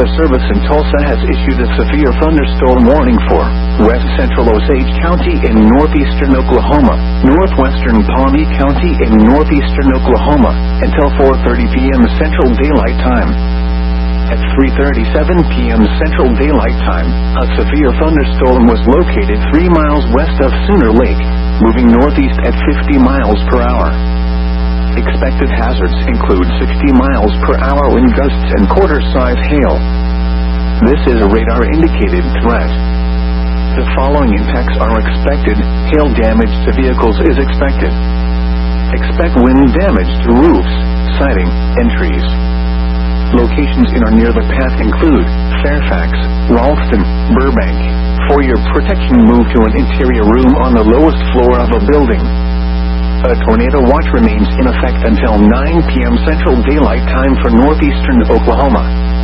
Weather Service in Tulsa has issued a severe thunderstorm warning for west central Osage County in northeastern Oklahoma, northwestern Pawnee County in northeastern Oklahoma, until 4:30 p.m. Central Daylight Time. At 3:37 p.m. Central Daylight Time, a severe thunderstorm was located 3 miles west of Sooner Lake, moving northeast at 50 miles per hour. Expected hazards include 60 miles per hour wind gusts and quarter-size hail. This is a radar-indicated threat. The following impacts are expected. Hail damage to vehicles is expected. Expect wind damage to roofs, siding, and trees. Locations in or near the path include Fairfax, Ralston, Burbank. For your protection, move to an interior room on the lowest floor of a building. A tornado watch remains in effect until 9 p.m. Central Daylight Time for northeastern Oklahoma.